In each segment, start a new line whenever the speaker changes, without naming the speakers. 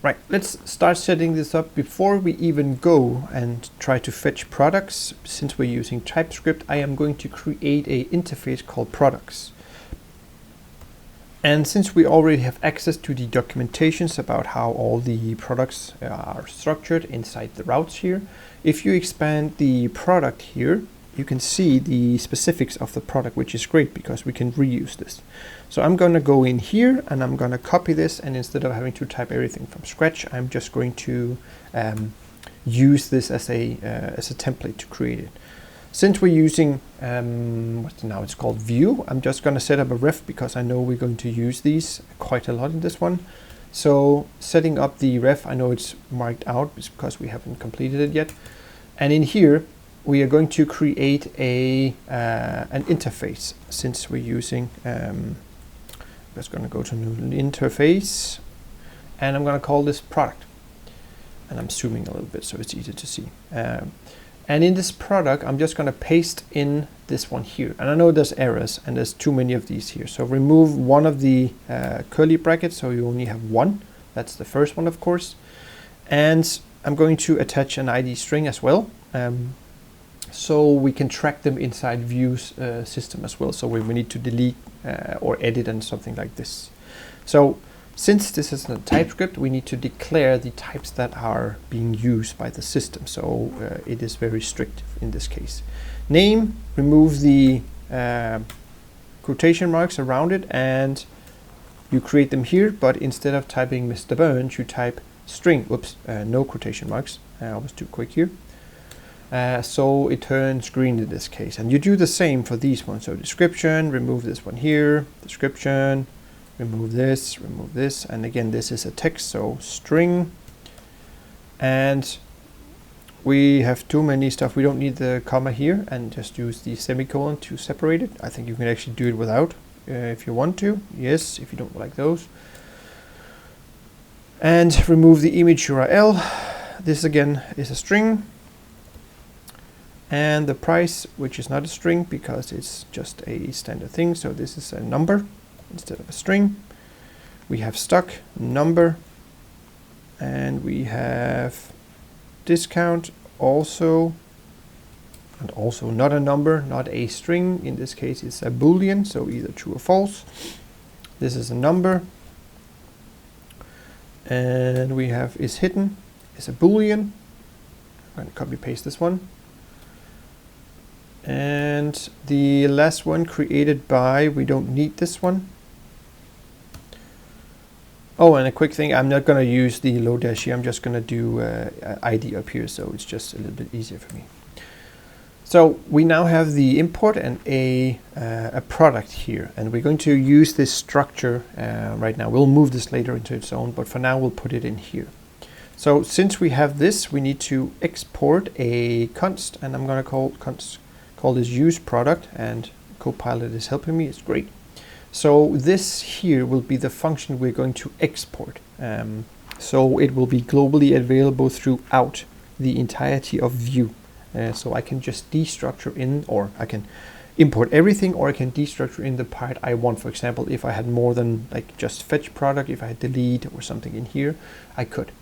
Right, let's start setting this up. Before we even go and try to fetch products, since we're using TypeScript, I am going to create an interface called products. And since we already have access to the documentations about how all the products are structured inside the routes here, if you expand the product here, you can see the specifics of the product, which is great because we can reuse this. So I'm going to go in here and I'm going to copy this, and instead of having to type everything from scratch, I'm just going to use this as a template to create it. Since we're using it's called Vue, I'm just going to set up a ref because I know we're going to use these quite a lot in this one. So setting up the ref, I know it's marked out because we haven't completed it yet. And in here, we are going to create an interface. Since we're using, I'm just going to go to new interface, and I'm going to call this product. And I'm zooming a little bit so it's easier to see. And in this product, I'm just going to paste in this one here. And I know there's errors and there's too many of these here. So remove one of the curly brackets so you only have one. That's the first one, of course. And I'm going to attach an ID string as well. So we can track them inside Vue's system as well. So we need to delete or edit and something like this. So since this is a TypeScript, we need to declare the types that are being used by the system. So it is very strict in this case. Name, remove the quotation marks around it, and you create them here. But instead of typing Mr. Burns, you type string. Whoops, no quotation marks. I was too quick here. So it turns green in this case. And you do the same for these ones. So description, remove this one here, description, remove this, and again this is a text, so string. And we have too many stuff, we don't need the comma here, and just use the semicolon to separate it. I think you can actually do it without if you want to, yes, if you don't like those. And remove the image URL. This again is a string. And the price, which is not a string because it's just a standard thing, so this is a number instead of a string. We have stock, number, and we have discount also, and also not a number, not a string. In this case it's a boolean, so either true or false. This is a number, and we have is hidden, is a boolean. I'm going to copy paste this one. And the last one, created by, we don't need this one. Oh, and a quick thing, I'm not going to use the low dash here, I'm just going to do ID up here, so it's just a little bit easier for me. So we now have the import and a product here, and we're going to use this structure right now. We'll move this later into its own, but for now we'll put it in here. So since we have this, we need to export a const, and I'm going to call this use product, and Copilot is helping me, it's great. So this here will be the function we're going to export. So it will be globally available throughout the entirety of Vue. So I can just destructure in, or I can import everything, or I can destructure in the part I want. For example, if I had more than like just fetch product, if I had delete or something in here, I could.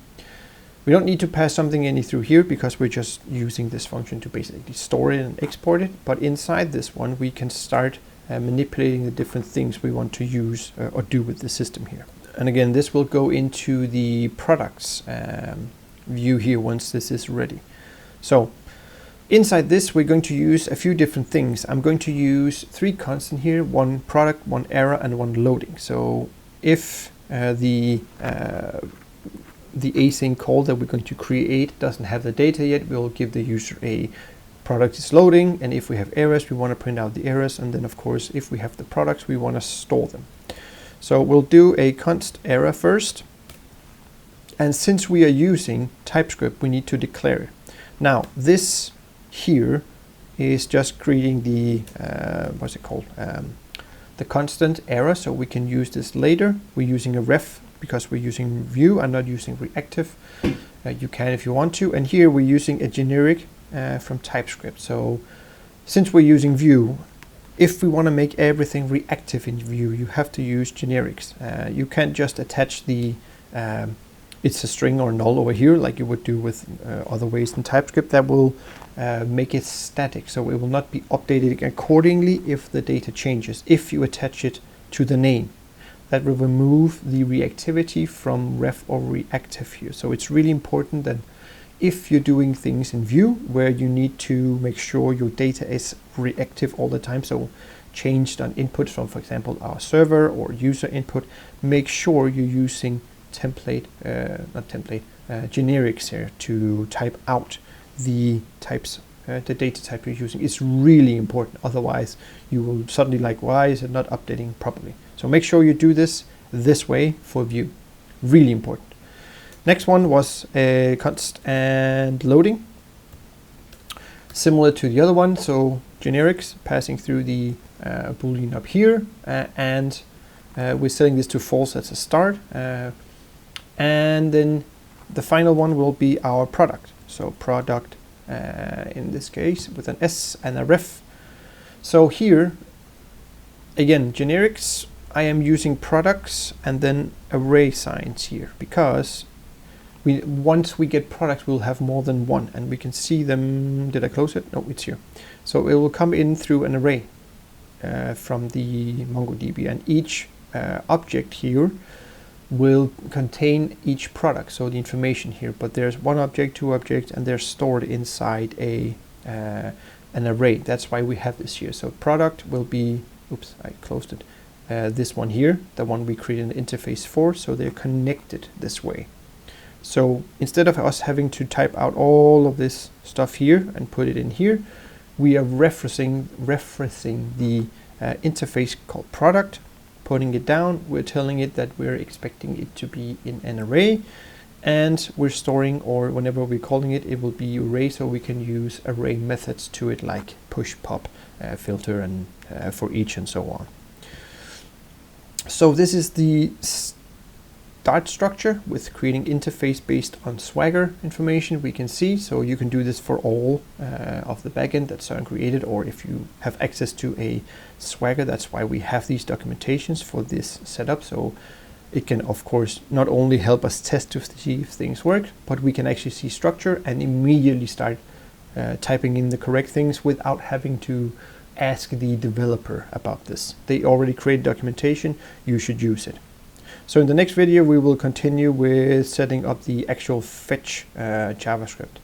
We don't need to pass something in through here because we're just using this function to basically store it and export it. But inside this one, we can start manipulating the different things we want to use or do with the system here. And again, this will go into the products view here once this is ready. So inside this, we're going to use a few different things. I'm going to use 3 constants here, 1 product, 1 error, and 1 loading. So if the async call that we're going to create doesn't have the data yet, we'll give the user a product is loading, and if we have errors, we want to print out the errors, and then of course if we have the products, we want to store them. So we'll do a const error first, and since we are using TypeScript, we need to declare it. Now this here is just creating the what's it called, the constant error, so we can use this later. We're using a ref because we're using Vue, I'm not using reactive. You can if you want to, and here we're using a generic from TypeScript. So since we're using Vue, if we want to make everything reactive in Vue, you have to use generics. You can't just attach the it's a string or null over here, like you would do with other ways in TypeScript, that will make it static. So it will not be updated accordingly if the data changes, if you attach it to the name. That will remove the reactivity from ref or reactive here. So it's really important that if you're doing things in Vue where you need to make sure your data is reactive all the time, so changed on input from, for example, our server or user input, make sure you're using generics here to type out the types, the data type you're using. It's really important. Otherwise, you will suddenly like, why is it not updating properly? So make sure you do this way for Vue. Really important. Next one was const and loading. Similar to the other one, so generics passing through the boolean up here, and we're setting this to false as a start. And then the final one will be our product. So product, in this case, with an S and a ref. So here, again, generics, I am using products and then array signs here, because once we get products, we'll have more than one, and we can see them. Did I close it? No, it's here. So it will come in through an array from the MongoDB, and each object here will contain each product, so the information here. But there's one object, two objects, and they're stored inside an array. That's why we have this here. So product will be, oops, I closed it. This one here, the one we created an interface for, so they're connected this way. So instead of us having to type out all of this stuff here and put it in here, we are referencing the interface called product, putting it down. We're telling it that we're expecting it to be in an array, and we're storing, or whenever we're calling it, it will be array, so we can use array methods to it, like push, pop, filter, and for each, and so on. So this is the start structure with creating interface based on Swagger information we can see. So you can do this for all of the backend that Søren created, or if you have access to a Swagger, that's why we have these documentations for this setup. So it can, of course, not only help us test to see if things work, but we can actually see structure and immediately start typing in the correct things without having to ask the developer about this. They already created documentation, you should use it. So in the next video, we will continue with setting up the actual fetch JavaScript.